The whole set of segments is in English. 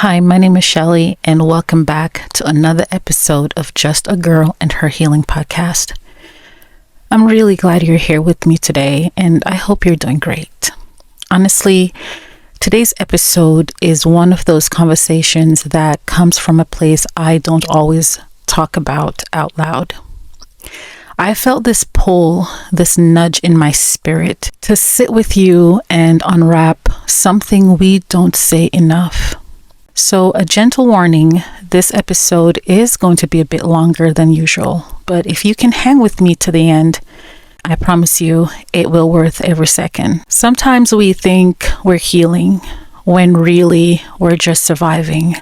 Hi, my name is Shelly, and welcome back to another episode of Just a Girl and Her Healing podcast. I'm really glad you're here with me today, and I hope you're doing great. Honestly, today's episode is one of those conversations that comes from a place I don't always talk about out loud. I felt this pull, this nudge in my spirit to sit with you and unwrap something we don't say enough. So a gentle warning, this episode is going to be a bit longer than usual, but if you can hang with me to the end, I promise you it will worth every second. Sometimes we think we're healing when really we're just surviving.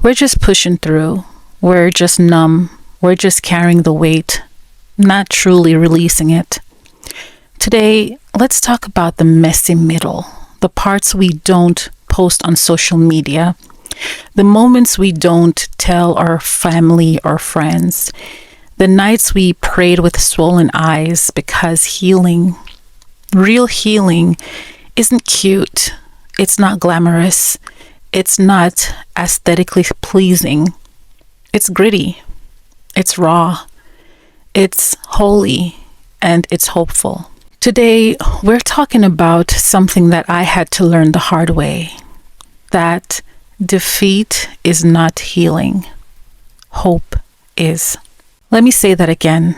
We're just pushing through. We're just numb. We're just carrying the weight, not truly releasing it. Today, let's talk about the messy middle, the parts we don't post on social media, the moments we don't tell our family or friends, the nights we prayed with swollen eyes because real healing isn't cute, it's not glamorous, it's not aesthetically pleasing, it's gritty, it's raw, it's holy, and it's hopeful. Today, we're talking about something that I had to learn the hard way, that defeat is not healing. Hope is. Let me say that again.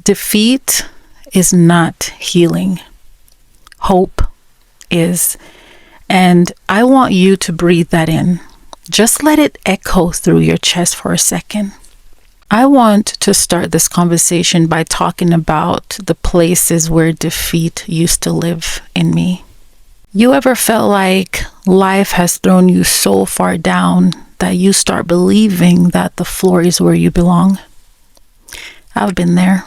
Defeat is not healing. Hope is. And I want you to breathe that in. Just let it echo through your chest for a second. I want to start this conversation by talking about the places where defeat used to live in me. You ever felt like life has thrown you so far down that you start believing that the floor is where you belong? I've been there.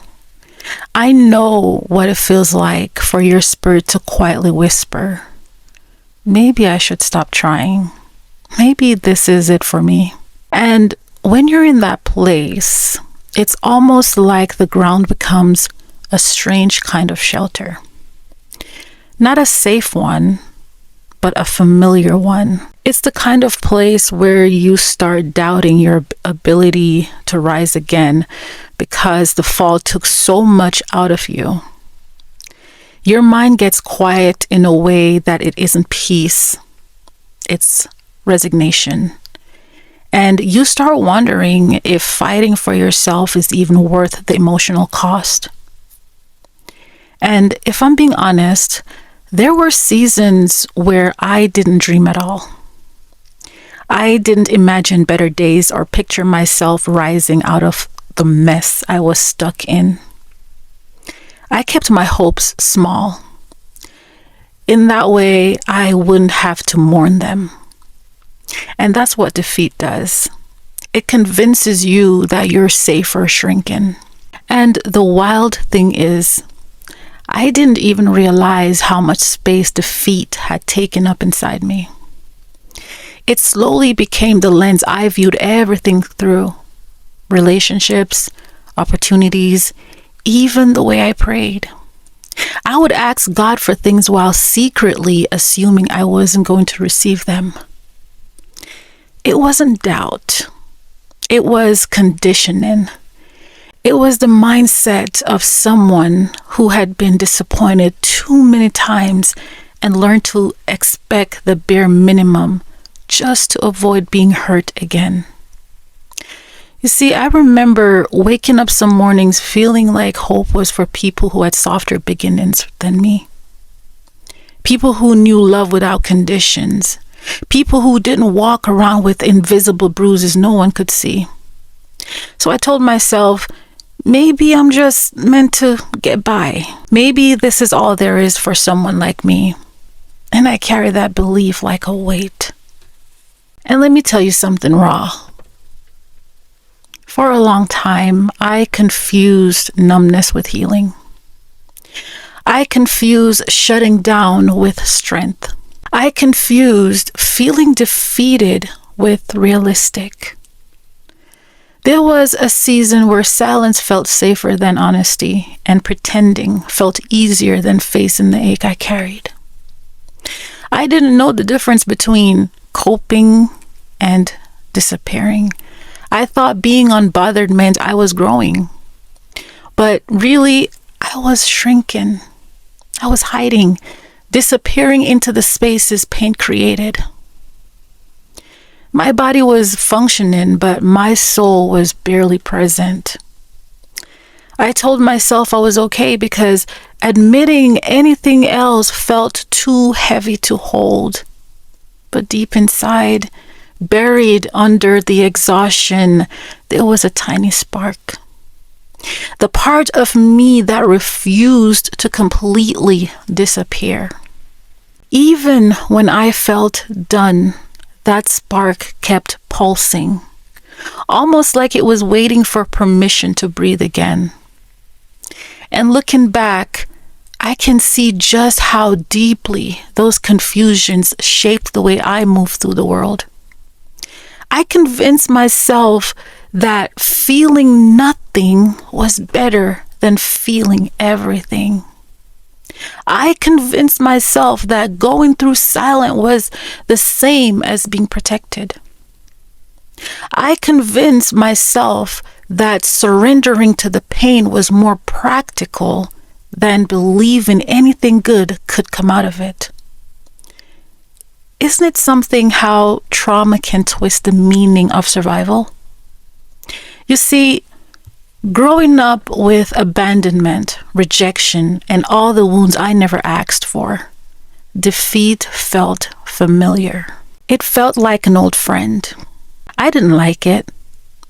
I know what it feels like for your spirit to quietly whisper, maybe I should stop trying. Maybe this is it for me. And when you're in that place, it's almost like the ground becomes a strange kind of shelter. Not a safe one, but a familiar one. It's the kind of place where you start doubting your ability to rise again because the fall took so much out of you. Your mind gets quiet in a way that it isn't peace, it's resignation. And you start wondering if fighting for yourself is even worth the emotional cost. And if I'm being honest, there were seasons where I didn't dream at all. I didn't imagine better days or picture myself rising out of the mess I was stuck in. I kept my hopes small. In that way, I wouldn't have to mourn them. And that's what defeat does. It convinces you that you're safer shrinking. And the wild thing is, I didn't even realize how much space defeat had taken up inside me. It slowly became the lens I viewed everything through. Relationships, opportunities, even the way I prayed. I would ask God for things while secretly assuming I wasn't going to receive them. It wasn't doubt. It was conditioning. It was the mindset of someone who had been disappointed too many times and learned to expect the bare minimum just to avoid being hurt again. You see, I remember waking up some mornings feeling like hope was for people who had softer beginnings than me. People who knew love without conditions. People who didn't walk around with invisible bruises no one could see. So I told myself, maybe I'm just meant to get by. Maybe this is all there is for someone like me. And I carry that belief like a weight. And let me tell you something raw. For a long time, I confused numbness with healing. I confused shutting down with strength. I confused feeling defeated with realistic. There was a season where silence felt safer than honesty, and pretending felt easier than facing the ache I carried. I didn't know the difference between coping and disappearing. I thought being unbothered meant I was growing. But really, I was shrinking. I was hiding, disappearing into the spaces pain created. My body was functioning, but my soul was barely present. I told myself I was okay because admitting anything else felt too heavy to hold. But deep inside, buried under the exhaustion, there was a tiny spark. The part of me that refused to completely disappear. Even when I felt done, that spark kept pulsing, almost like it was waiting for permission to breathe again. And looking back, I can see just how deeply those confusions shaped the way I move through the world. I convinced myself that feeling nothing was better than feeling everything. I convinced myself that going through silence was the same as being protected. I convinced myself that surrendering to the pain was more practical than believing anything good could come out of it. Isn't it something how trauma can twist the meaning of survival? You see, growing up with abandonment, rejection, and all the wounds I never asked for, defeat felt familiar. It felt like an old friend. I didn't like it,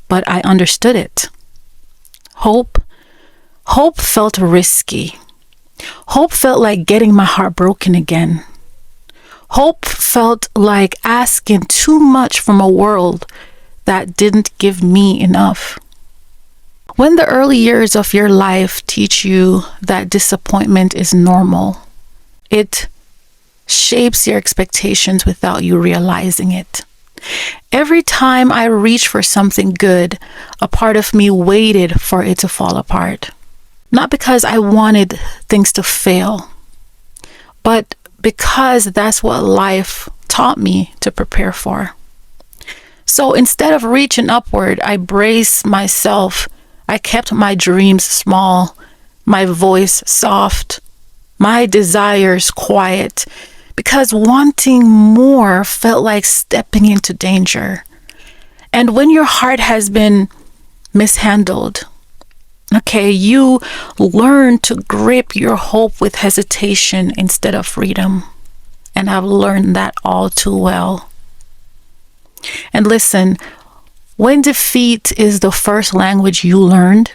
but I understood it. Hope felt risky. Hope felt like getting my heart broken again. Hope felt like asking too much from a world that didn't give me enough. When the early years of your life teach you that disappointment is normal, it shapes your expectations without you realizing it. Every time I reached for something good, a part of me waited for it to fall apart. Not because I wanted things to fail, but because that's what life taught me to prepare for. So instead of reaching upward, I braced myself. I kept my dreams small, my voice soft, my desires quiet, because wanting more felt like stepping into danger. And when your heart has been mishandled, you learn to grip your hope with hesitation instead of freedom. And I've learned that all too well. And listen, when defeat is the first language you learned,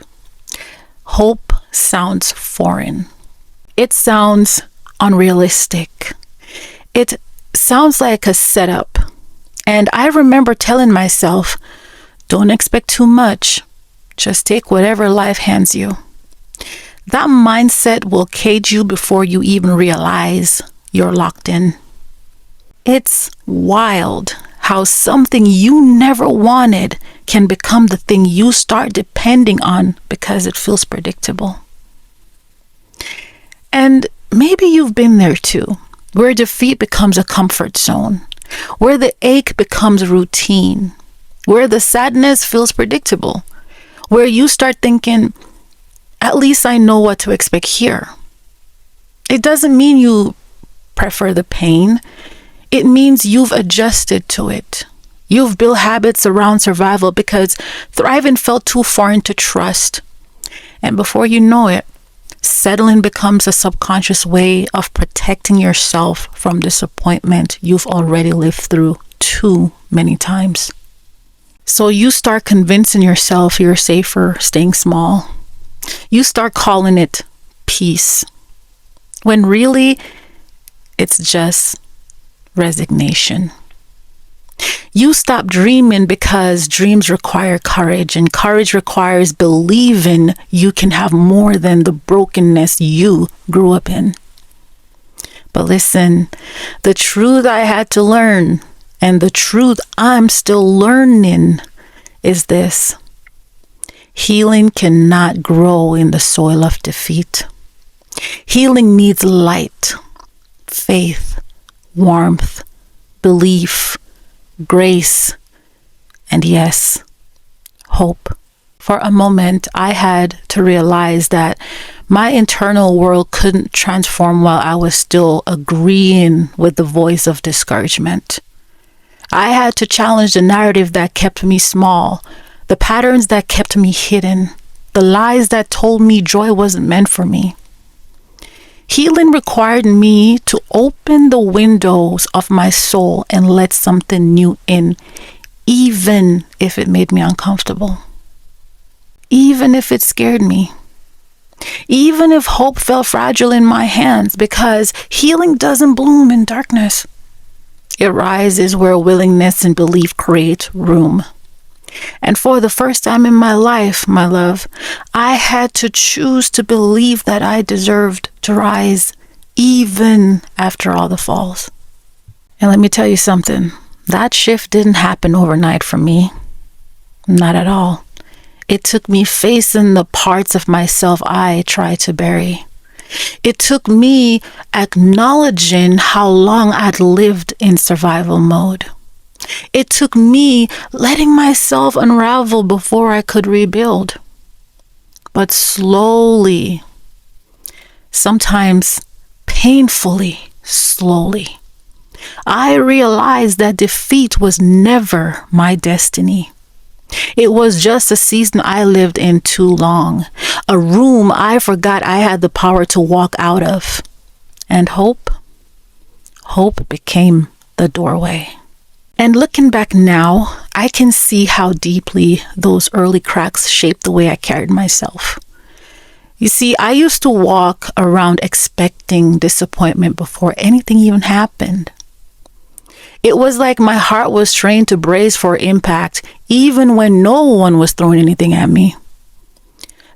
hope sounds foreign. It sounds unrealistic. It sounds like a setup. And I remember telling myself, don't expect too much. Just take whatever life hands you. That mindset will cage you before you even realize you're locked in. It's wild how something you never wanted can become the thing you start depending on because it feels predictable. And maybe you've been there too, where defeat becomes a comfort zone, where the ache becomes routine, where the sadness feels predictable, where you start thinking, at least I know what to expect here. It doesn't mean you prefer the pain. It means you've adjusted to it. You've built habits around survival because thriving felt too foreign to trust. And before you know it, settling becomes a subconscious way of protecting yourself from disappointment you've already lived through too many times. So you start convincing yourself you're safer staying small. You start calling it peace, when really it's just resignation. You stop dreaming because dreams require courage, and courage requires believing you can have more than the brokenness you grew up in. But listen, the truth I had to learn, and the truth I'm still learning, is this: healing cannot grow in the soil of defeat. Healing needs light, faith, warmth, belief, grace, and yes, hope. For a moment, I had to realize that my internal world couldn't transform while I was still agreeing with the voice of discouragement. I had to challenge the narrative that kept me small, the patterns that kept me hidden, the lies that told me joy wasn't meant for me. Healing required me to open the windows of my soul and let something new in, even if it made me uncomfortable, even if it scared me, even if hope felt fragile in my hands, because healing doesn't bloom in darkness. It rises where willingness and belief create room. And for the first time in my life, my love, I had to choose to believe that I deserved to rise even after all the falls. And let me tell you something, that shift didn't happen overnight for me. Not at all. It took me facing the parts of myself I tried to bury. It took me acknowledging how long I'd lived in survival mode. It took me letting myself unravel before I could rebuild. But slowly, sometimes painfully slowly, I realized that defeat was never my destiny. It was just a season I lived in too long, a room I forgot I had the power to walk out of. And hope became the doorway. And looking back now, I can see how deeply those early cracks shaped the way I carried myself. You see, I used to walk around expecting disappointment before anything even happened. It was like my heart was trained to brace for impact, even when no one was throwing anything at me.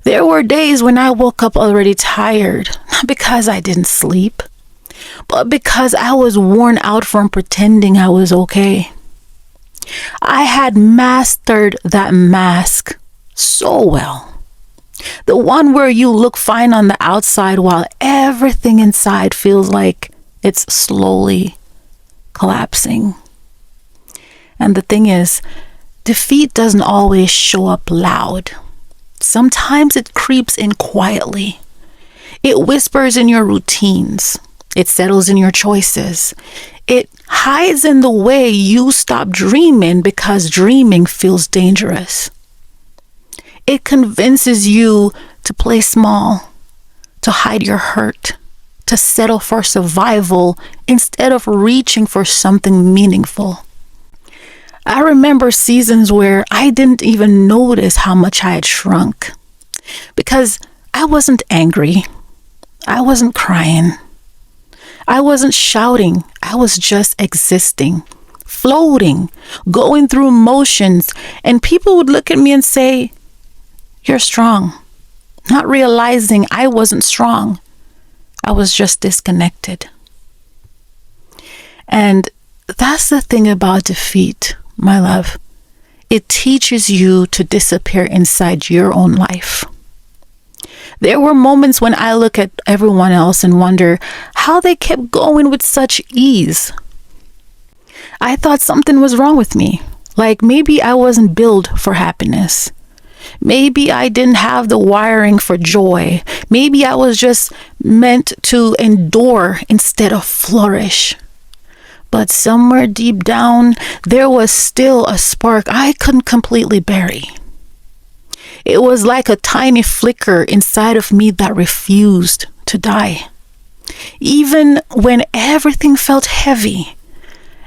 There were days when I woke up already tired, not because I didn't sleep, but because I was worn out from pretending I was okay. I had mastered that mask so well. The one where you look fine on the outside while everything inside feels like it's slowly collapsing. And the thing is, defeat doesn't always show up loud. Sometimes it creeps in quietly. It whispers in your routines. It settles in your choices. It hides in the way you stop dreaming because dreaming feels dangerous. It convinces you to play small, to hide your hurt, to settle for survival instead of reaching for something meaningful. I remember seasons where I didn't even notice how much I had shrunk because I wasn't angry. I wasn't crying. I wasn't shouting. I was just existing, floating, going through motions, and people would look at me and say, "You're strong," not realizing I wasn't strong. I was just disconnected. And that's the thing about defeat, my love. It teaches you to disappear inside your own life. There were moments when I look at everyone else and wonder how they kept going with such ease. I thought something was wrong with me. Like maybe I wasn't built for happiness. Maybe I didn't have the wiring for joy. Maybe I was just meant to endure instead of flourish. But somewhere deep down, there was still a spark I couldn't completely bury. It was like a tiny flicker inside of me that refused to die. Even when everything felt heavy,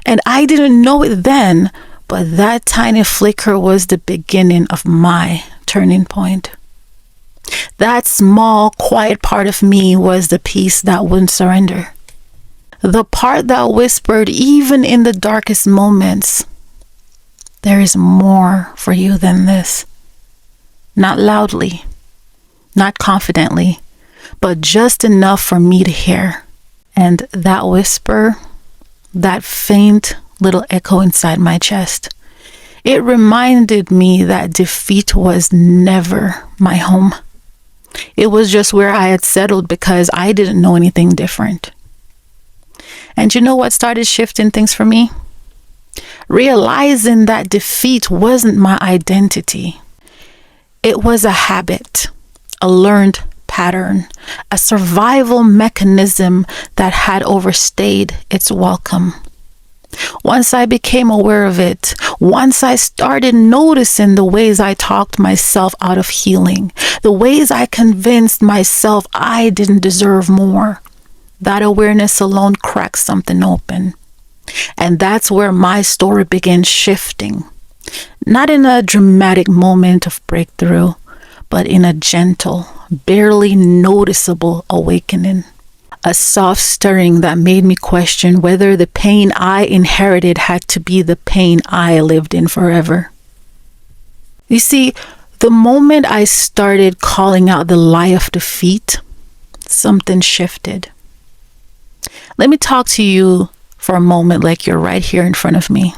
and I didn't know it then, but that tiny flicker was the beginning of my turning point. That small, quiet part of me was the piece that wouldn't surrender. The part that whispered, even in the darkest moments, "There is more for you than this." Not loudly, not confidently, but just enough for me to hear. And that whisper, that faint little echo inside my chest, it reminded me that defeat was never my home. It was just where I had settled because I didn't know anything different. And you know what started shifting things for me? realizing that defeat wasn't my identity. It was a habit, a learned pattern, a survival mechanism that had overstayed its welcome. Once I became aware of it, once I started noticing the ways I talked myself out of healing, the ways I convinced myself I didn't deserve more, that awareness alone cracked something open. And that's where my story began shifting. Not in a dramatic moment of breakthrough, but in a gentle, barely noticeable awakening. A soft stirring that made me question whether the pain I inherited had to be the pain I lived in forever. You see, the moment I started calling out the lie of defeat, something shifted. Let me talk to you for a moment like you're right here in front of me.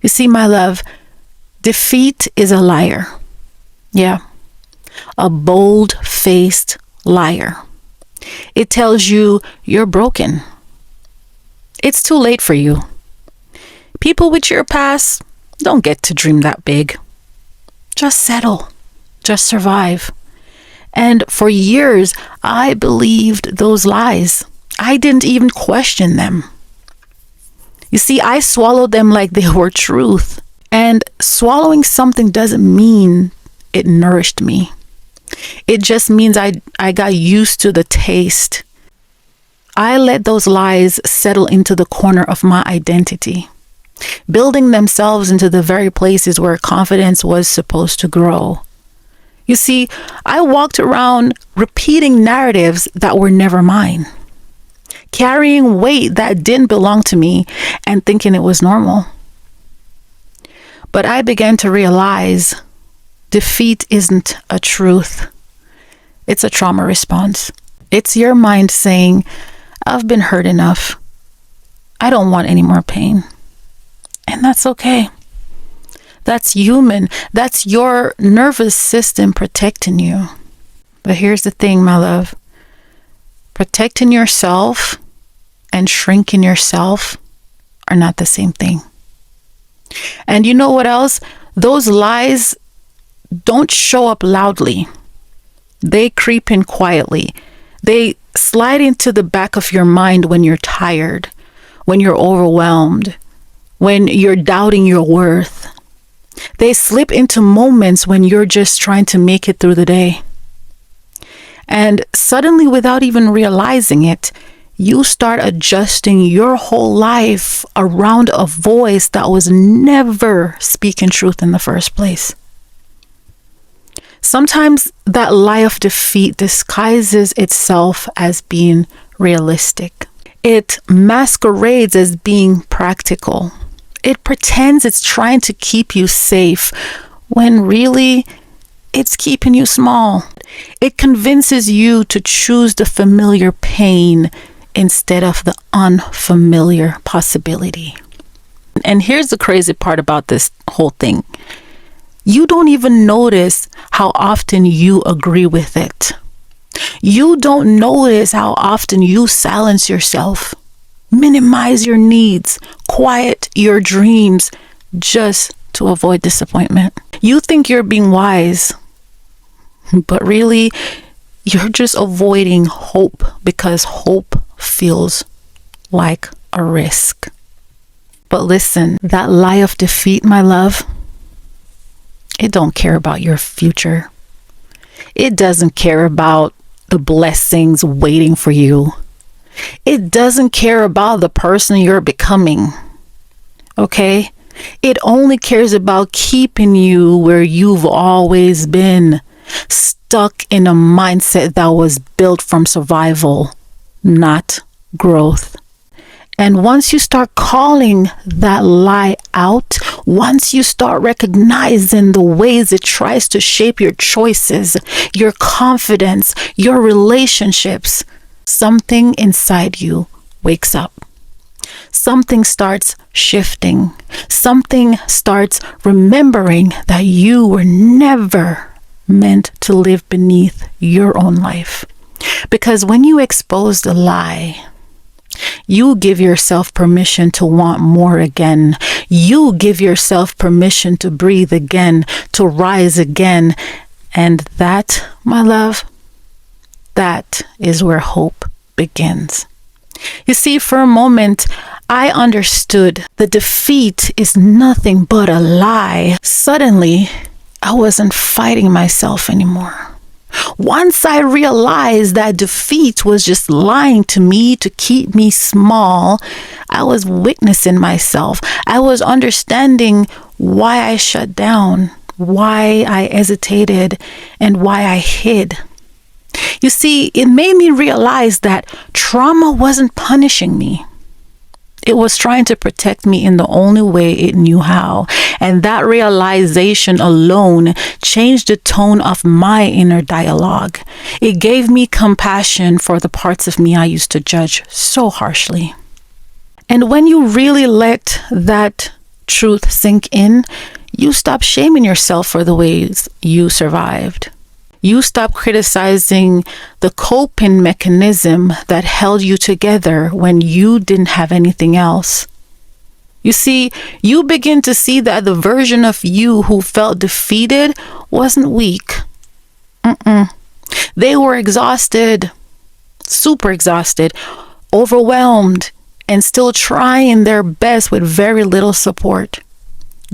You see, my love, defeat is a liar. Yeah, a bold-faced liar. It tells you you're broken. It's too late for you. People with your past don't get to dream that big. Just settle. Just survive. And for years, I believed those lies. I didn't even question them. You see, I swallowed them like they were truth. And swallowing something doesn't mean it nourished me. It just means I got used to the taste. I let those lies settle into the corner of my identity, building themselves into the very places where confidence was supposed to grow. You see, I walked around repeating narratives that were never mine, carrying weight that didn't belong to me and thinking it was normal. But I began to realize defeat isn't a truth. It's a trauma response. It's your mind saying, I've been hurt enough. I don't want any more pain. And that's okay. That's human. That's your nervous system protecting you. But here's the thing, my love. Protecting yourself and shrinking yourself are not the same thing. And you know what else? Those lies don't show up loudly. They creep in quietly. They slide into the back of your mind when you're tired, when you're overwhelmed, when you're doubting your worth. They slip into moments when you're just trying to make it through the day. And suddenly, without even realizing it, you start adjusting your whole life around a voice that was never speaking truth in the first place. Sometimes that lie of defeat disguises itself as being realistic. It masquerades as being practical. It pretends it's trying to keep you safe when really it's keeping you small. It convinces you to choose the familiar pain instead of the unfamiliar possibility. And here's the crazy part about this whole thing. You don't even notice how often you agree with it. You don't notice how often you silence yourself, minimize your needs, quiet your dreams just to avoid disappointment. You think you're being wise, but really you're just avoiding hope because hope feels like a risk. But listen, that lie of defeat, my love, it don't care about your future. It doesn't care about the blessings waiting for you. It doesn't care about the person you're becoming. Okay? It only cares about keeping you where you've always been, stuck in a mindset that was built from survival, not growth. And once you start calling that lie out, once you start recognizing the ways it tries to shape your choices, your confidence, your relationships, something inside you wakes up. Something starts shifting. Something starts remembering that you were never meant to live beneath your own life. Because when you expose the lie, You give yourself permission to want more again. You give yourself permission to breathe again, to rise again. And that, my love, that is where hope begins. You see, for a moment, I understood that defeat is nothing but a lie. Suddenly, I wasn't fighting myself anymore. Once I realized that defeat was just lying to me to keep me small, I was witnessing myself. I was understanding why I shut down, why I hesitated, and why I hid. You see, it made me realize that trauma wasn't punishing me. It was trying to protect me in the only way it knew how. And that realization alone changed the tone of my inner dialogue. It gave me compassion for the parts of me I used to judge so harshly. And when you really let that truth sink in, you stop shaming yourself for the ways you survived. You stop criticizing the coping mechanism that held you together when you didn't have anything else. You see, you begin to see that the version of you who felt defeated wasn't weak. They were exhausted, super exhausted, overwhelmed, and still trying their best with very little support.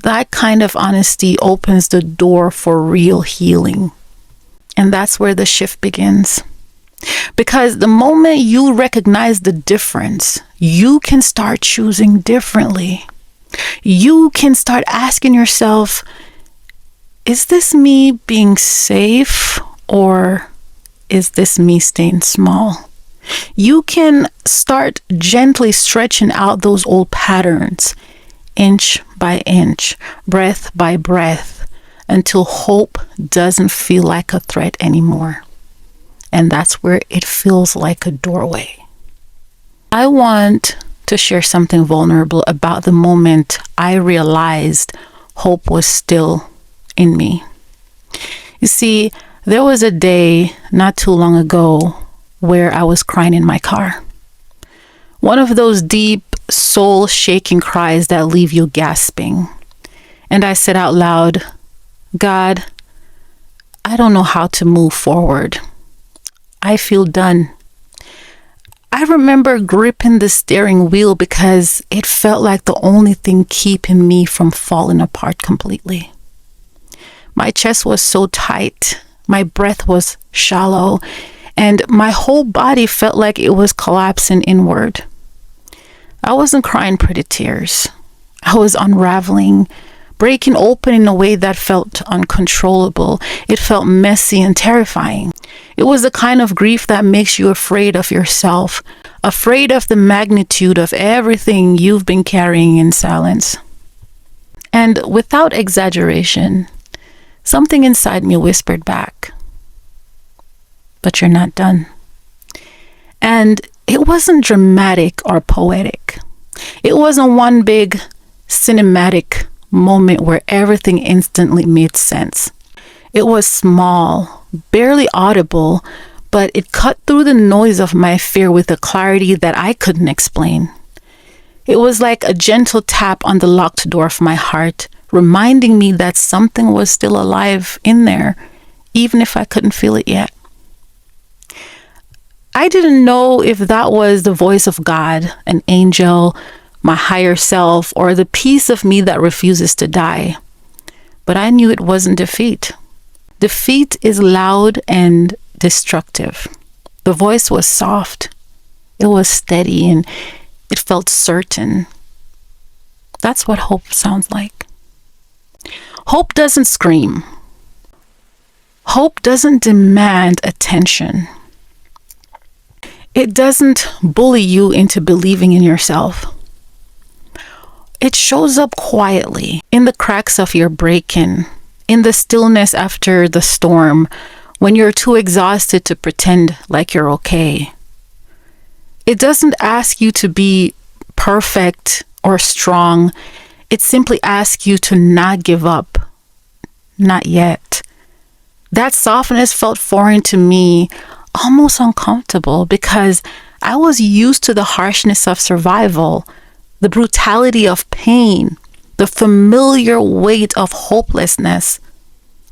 That kind of honesty opens the door for real healing. And that's where the shift begins. Because the moment you recognize the difference, you can start choosing differently. You can start asking yourself, is this me being safe or is this me staying small? You can start gently stretching out those old patterns, inch by inch, breath by breath, until hope doesn't feel like a threat anymore. And that's where it feels like a doorway. I want to share something vulnerable about the moment I realized hope was still in me. You see, there was a day not too long ago where I was crying in my car. One of those deep, soul-shaking cries that leave you gasping. And I said out loud, God, I don't know how to move forward. I feel done. I remember gripping the steering wheel because it felt like the only thing keeping me from falling apart completely. My chest was so tight, my breath was shallow, and my whole body felt like it was collapsing inward. I wasn't crying pretty tears. I was unraveling, breaking open in a way that felt uncontrollable. It felt messy and terrifying. It was the kind of grief that makes you afraid of yourself, afraid of the magnitude of everything you've been carrying in silence. And without exaggeration, something inside me whispered back, but you're not done. And it wasn't dramatic or poetic. It wasn't one big cinematic moment where everything instantly made sense. It was small, barely audible, but it cut through the noise of my fear with a clarity that I couldn't explain. It was like a gentle tap on the locked door of my heart, reminding me that something was still alive in there, even if I couldn't feel it yet. I didn't know if that was the voice of God, an angel, my higher self, or the piece of me that refuses to die. But I knew it wasn't defeat. Defeat is loud and destructive. The voice was soft. It was steady and it felt certain. That's what hope sounds like. Hope doesn't scream. Hope doesn't demand attention. It doesn't bully you into believing in yourself. It shows up quietly in the cracks of your break-in, in the stillness after the storm, when you're too exhausted to pretend like you're okay. It doesn't ask you to be perfect or strong. It simply asks you to not give up. Not yet. That softness felt foreign to me, almost uncomfortable, because I was used to the harshness of survival, the brutality of pain, the familiar weight of hopelessness.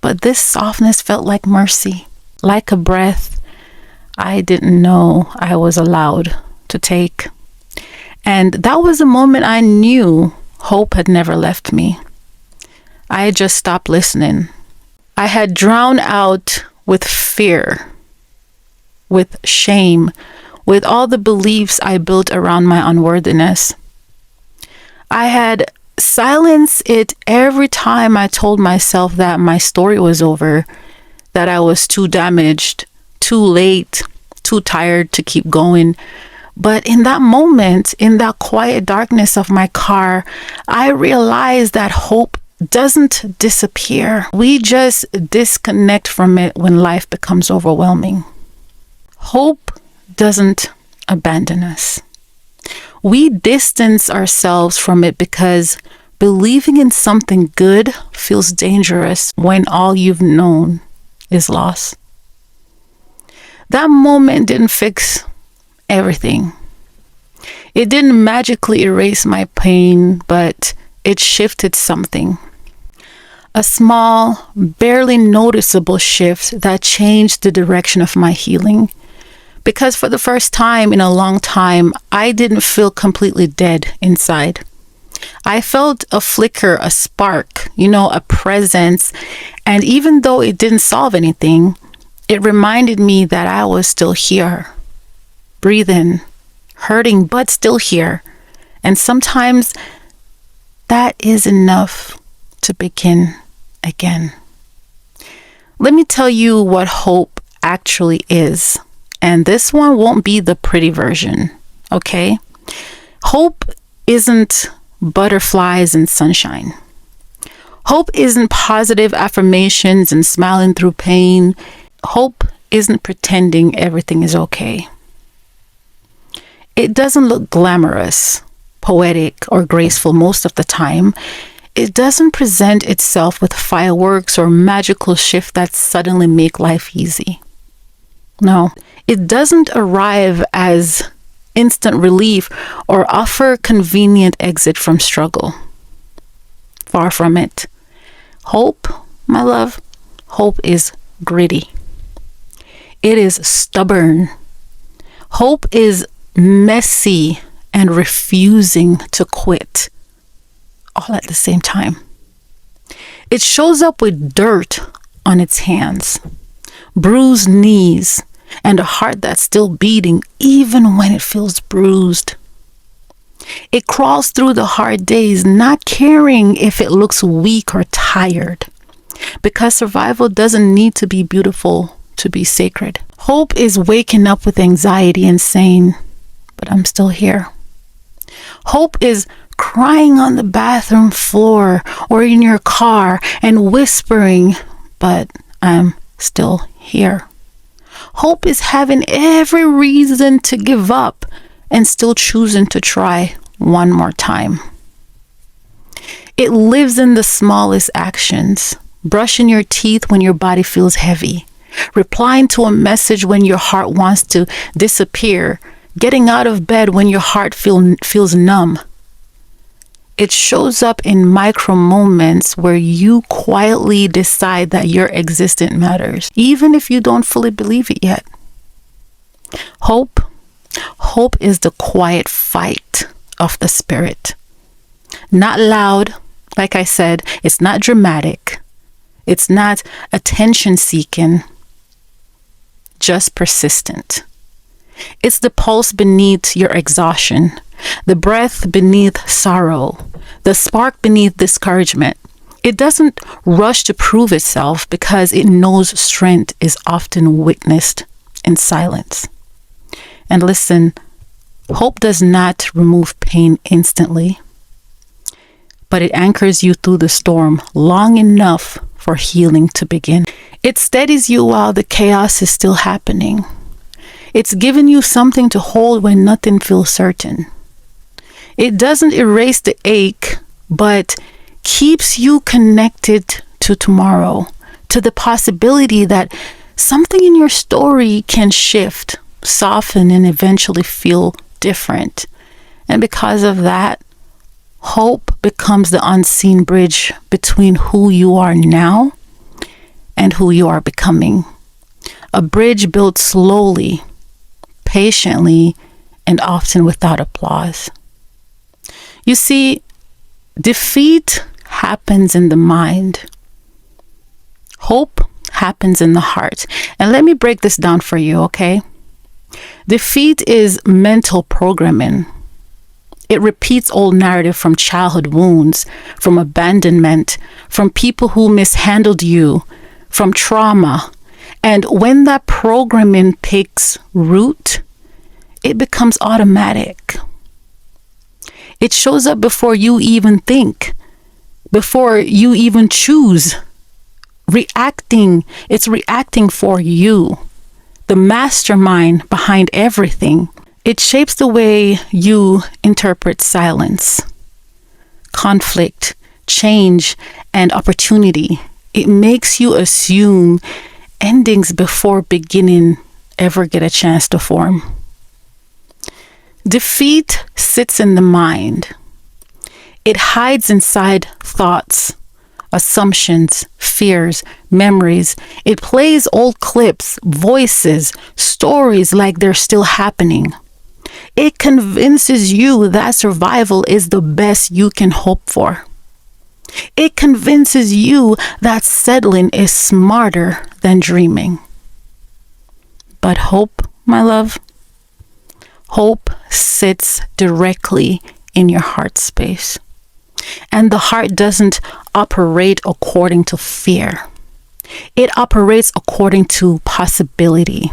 But this softness felt like mercy, like a breath I didn't know I was allowed to take. And that was the moment I knew hope had never left me. I had just stopped listening. I had drowned out with fear, with shame, with all the beliefs I built around my unworthiness. I had silenced it every time I told myself that my story was over, that I was too damaged, too late, too tired to keep going. But in that moment, in that quiet darkness of my car, I realized that hope doesn't disappear. We just disconnect from it when life becomes overwhelming. Hope doesn't abandon us. We distance ourselves from it because believing in something good feels dangerous when all you've known is loss. That moment didn't fix everything. It didn't magically erase my pain, but it shifted something. A small, barely noticeable shift that changed the direction of my healing. Because for the first time in a long time, I didn't feel completely dead inside. I felt a flicker, a spark, a presence. And even though it didn't solve anything, it reminded me that I was still here, breathing, hurting, but still here. And sometimes that is enough to begin again. Let me tell you what hope actually is. And this one won't be the pretty version, okay? Hope isn't butterflies and sunshine. Hope isn't positive affirmations and smiling through pain. Hope isn't pretending everything is okay. It doesn't look glamorous, poetic, or graceful most of the time. It doesn't present itself with fireworks or magical shifts that suddenly make life easy. No, it doesn't arrive as instant relief or offer convenient exit from struggle. Far from it. Hope, my love, hope is gritty. It is stubborn. Hope is messy and refusing to quit, all at the same time. It shows up with dirt on its hands, bruised knees, and a heart that's still beating even when it feels bruised. It crawls through the hard days, not caring if it looks weak or tired, because survival doesn't need to be beautiful to be sacred. Hope is waking up with anxiety and saying, but I'm still here. Hope is crying on the bathroom floor or in your car and whispering, but I'm still here. Hope is having every reason to give up and still choosing to try one more time. It lives in the smallest actions, brushing your teeth when your body feels heavy, replying to a message when your heart wants to disappear, getting out of bed when your heart feels numb. It shows up in micro moments where you quietly decide that your existence matters, even if you don't fully believe it yet. Hope is the quiet fight of the spirit. Not loud, like I said, it's not dramatic. It's not attention seeking, just persistent. It's the pulse beneath your exhaustion, the breath beneath sorrow, the spark beneath discouragement. It doesn't rush to prove itself because it knows strength is often witnessed in silence. And listen, hope does not remove pain instantly, but it anchors you through the storm long enough for healing to begin. It steadies you while the chaos is still happening. It's giving you something to hold when nothing feels certain. It doesn't erase the ache, but keeps you connected to tomorrow, to the possibility that something in your story can shift, soften, and eventually feel different. And because of that, hope becomes the unseen bridge between who you are now and who you are becoming. A bridge built slowly, patiently, and often without applause. You see, defeat happens in the mind. Hope happens in the heart. And let me break this down for you, okay? Defeat is mental programming. It repeats old narrative from childhood wounds, from abandonment, from people who mishandled you, from trauma. And when that programming takes root, it becomes automatic. It shows up before you even think, before you even choose. It's reacting for you, the mastermind behind everything. It shapes the way you interpret silence, conflict, change, and opportunity. It makes you assume endings before beginning ever get a chance to form. Defeat sits in the mind. It hides inside thoughts, assumptions, fears, memories. It plays old clips, voices, stories like they're still happening. It convinces you that survival is the best you can hope for. It convinces you that settling is smarter than dreaming. But hope, my love, hope sits directly in your heart space. And the heart doesn't operate according to fear. It operates according to possibility.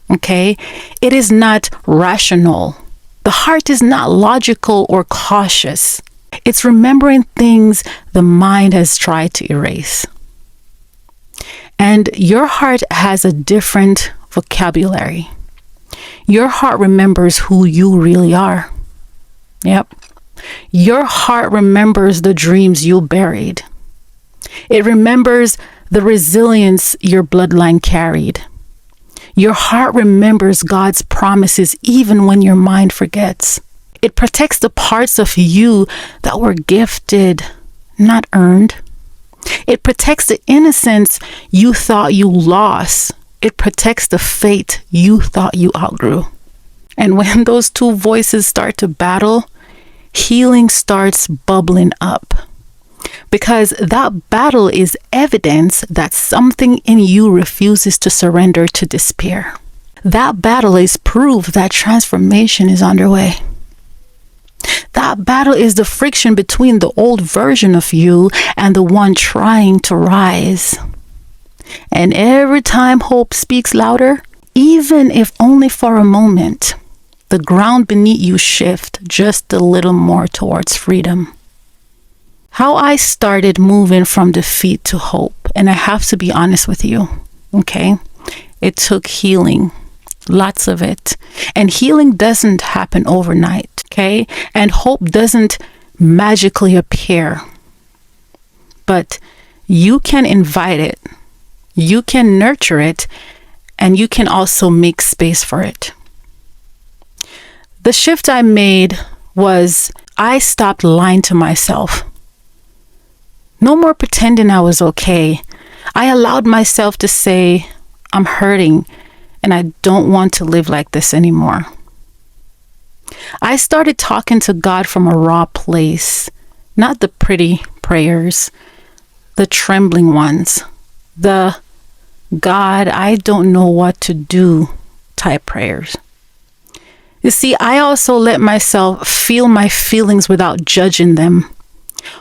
Okay? It is not rational. The heart is not logical or cautious. It's remembering things the mind has tried to erase. And your heart has a different vocabulary. Your heart remembers who you really are. Yep. Your heart remembers the dreams you buried. It remembers the resilience your bloodline carried. Your heart remembers God's promises even when your mind forgets. It protects the parts of you that were gifted, not earned. It protects the innocence you thought you lost. It protects the fate you thought you outgrew. And when those two voices start to battle, healing starts bubbling up. Because that battle is evidence that something in you refuses to surrender to despair. That battle is proof that transformation is underway. That battle is the friction between the old version of you and the one trying to rise. And every time hope speaks louder, even if only for a moment, the ground beneath you shifts just a little more towards freedom. How I started moving from defeat to hope, and I have to be honest with you, okay? It took healing, lots of it. And healing doesn't happen overnight, okay? And hope doesn't magically appear. But you can invite it, you can nurture it, and you can also make space for it. The shift I made was I stopped lying to myself. No more pretending I was okay. I allowed myself to say, I'm hurting and I don't want to live like this anymore. I started talking to God from a raw place, not the pretty prayers, the trembling ones, the God, I don't know what to do type prayers. You see, I also let myself feel my feelings without judging them.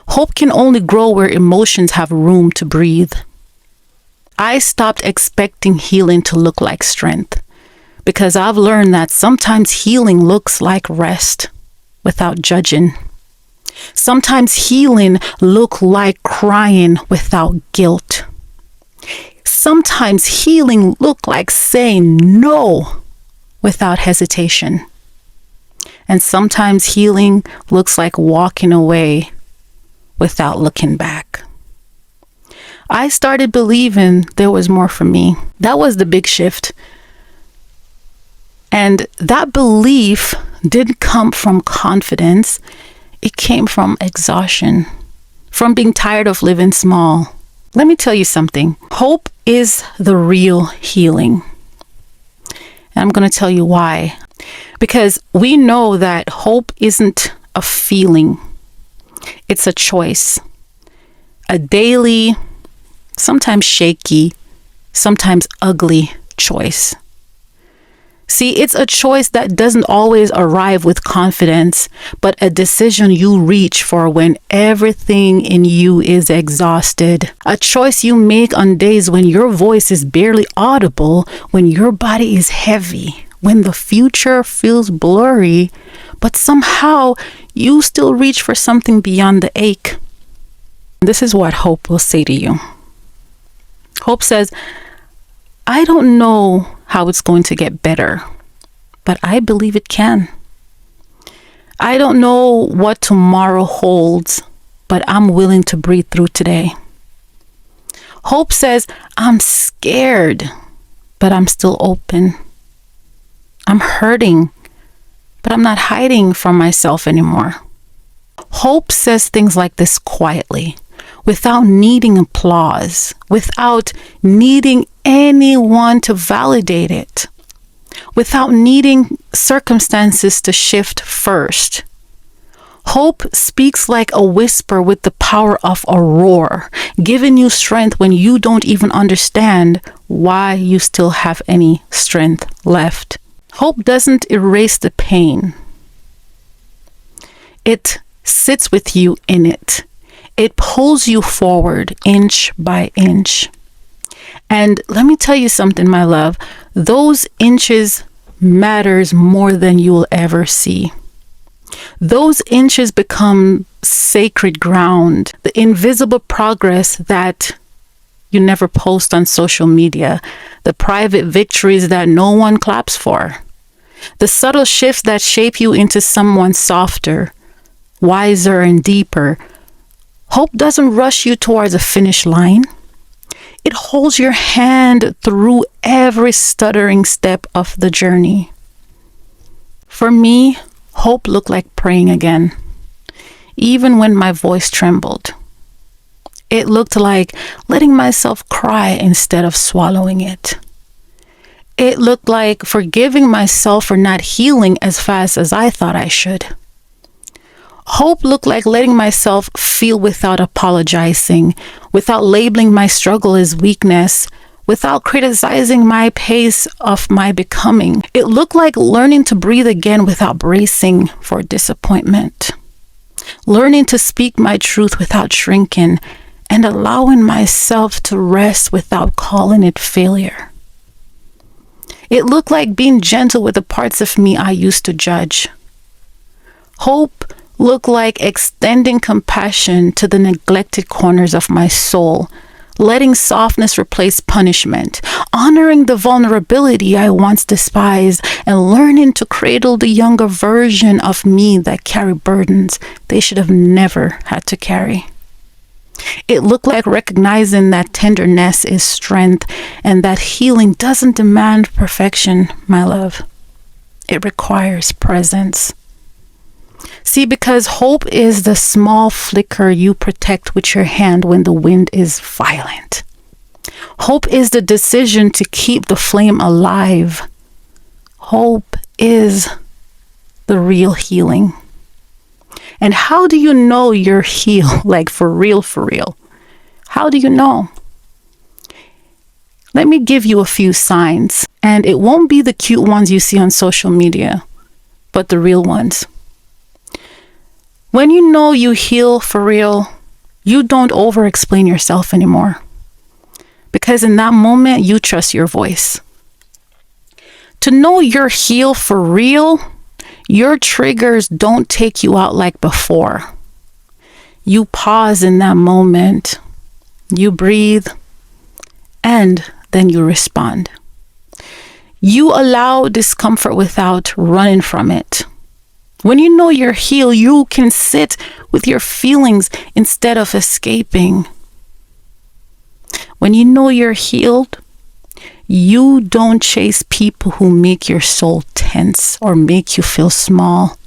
Hope can only grow where emotions have room to breathe. I stopped expecting healing to look like strength because I've learned that sometimes healing looks like rest without judging. Sometimes healing looks like crying without guilt. Sometimes healing looks like saying no without hesitation. And sometimes healing looks like walking away without looking back. I started believing there was more for me. That was the big shift. And that belief didn't come from confidence. It came from exhaustion, from being tired of living small. Let me tell you something. Hope is the real healing. And I'm going to tell you why. Because we know that hope isn't a feeling. It's a choice. A daily, sometimes shaky, sometimes ugly choice. See, it's a choice that doesn't always arrive with confidence, but a decision you reach for when everything in you is exhausted. A choice you make on days when your voice is barely audible, when your body is heavy, when the future feels blurry, but somehow you still reach for something beyond the ache. This is what hope will say to you. Hope says, I don't know how it's going to get better, but I believe it can. I don't know what tomorrow holds, but I'm willing to breathe through today. Hope says, I'm scared, but I'm still open. I'm hurting, but I'm not hiding from myself anymore. Hope says things like this quietly, without needing applause, without needing anyone to validate it, without needing circumstances to shift first. Hope speaks like a whisper with the power of a roar, giving you strength when you don't even understand why you still have any strength left. Hope doesn't erase the pain. It sits with you in it. It pulls you forward inch by inch. And let me tell you something, my love. Those inches matters more than you'll ever see. Those inches become sacred ground, the invisible progress that you never post on social media, the private victories that no one claps for, the subtle shifts that shape you into someone softer, wiser, and deeper. Hope doesn't rush you towards a finish line. It holds your hand through every stuttering step of the journey. For me, hope looked like praying again, even when my voice trembled. It looked like letting myself cry instead of swallowing it. It looked like forgiving myself for not healing as fast as I thought I should. Hope looked like letting myself feel without apologizing, without labeling my struggle as weakness, without criticizing my pace of my becoming. It looked like learning to breathe again without bracing for disappointment, learning to speak my truth without shrinking, and allowing myself to rest without calling it failure. It looked like being gentle with the parts of me I used to judge. Hope looked like extending compassion to the neglected corners of my soul, letting softness replace punishment, honoring the vulnerability I once despised, and learning to cradle the younger version of me that carried burdens they should have never had to carry. It looked like recognizing that tenderness is strength and that healing doesn't demand perfection, my love. It requires presence. See, because hope is the small flicker you protect with your hand when the wind is violent. Hope is the decision to keep the flame alive. Hope is the real healing. And how do you know you're healed, like for real, for real? How do you know? Let me give you a few signs, and it won't be the cute ones you see on social media, but the real ones. When you know you heal for real, you don't over-explain yourself anymore. Because in that moment, you trust your voice. To know you're healed for real, your triggers don't take you out like before. You pause in that moment, you breathe, and then you respond. You allow discomfort without running from it. When you know you're healed, you can sit with your feelings instead of escaping. When you know you're healed, You don't chase people who make your soul tense or make you feel small.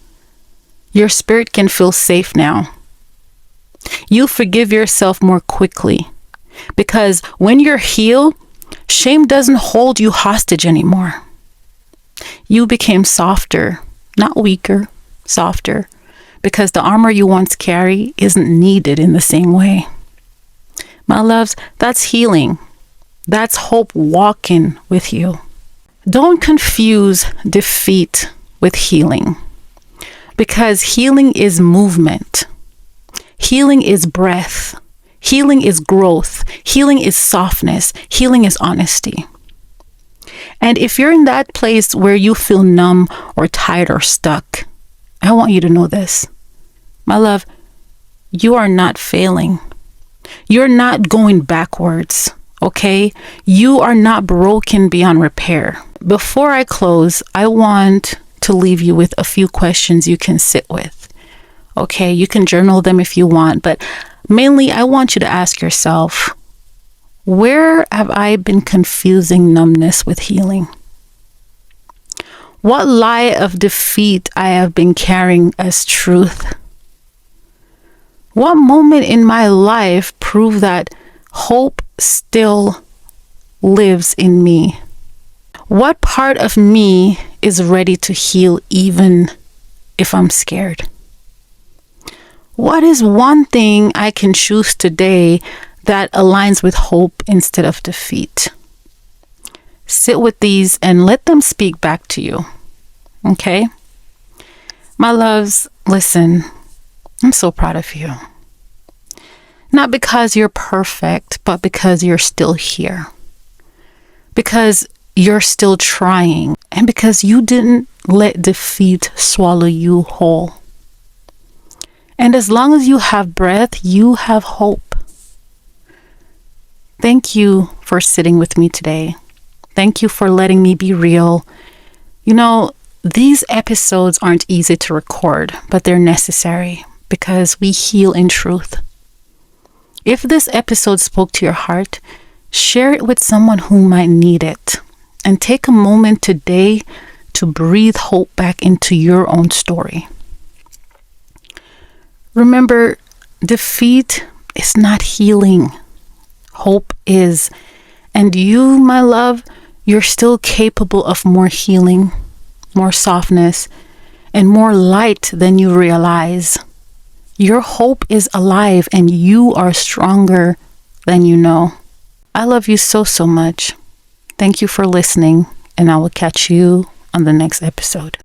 Your spirit can feel safe now. You forgive yourself more quickly because when you're healed, shame doesn't hold you hostage anymore. You became softer, not weaker, softer, because the armor you once carried isn't needed in the same way. My loves, that's healing. That's hope walking with you. Don't confuse defeat with healing, because healing is movement. Healing is breath. Healing is growth. Healing is softness. Healing is honesty. And if you're in that place where you feel numb or tired or stuck, I want you to know this. My love, you are not failing. You're not going backwards, okay? You are not broken beyond repair. Before I close, I want to leave you with a few questions you can sit with. Okay, you can journal them if you want, but mainly I want you to ask yourself, where have I been confusing numbness with healing? What lie of defeat I have been carrying as truth? What moment in my life proved that hope still lives in me? What part of me is ready to heal even if I'm scared? What is one thing I can choose today that aligns with hope instead of defeat? Sit with these and let them speak back to you. Okay? My loves, listen, I'm so proud of you. Not because you're perfect, but because you're still here. Because you're still trying. And because you didn't let defeat swallow you whole. And as long as you have breath, you have hope. Thank you for sitting with me today. Thank you for letting me be real. You know, these episodes aren't easy to record, but they're necessary because we heal in truth. If this episode spoke to your heart, share it with someone who might need it. And take a moment today to breathe hope back into your own story. Remember, defeat is not healing. Hope is. And you, my love, you're still capable of more healing, more softness, and more light than you realize. Your hope is alive and you are stronger than you know. I love you so, so much. Thank you for listening, and I will catch you on the next episode.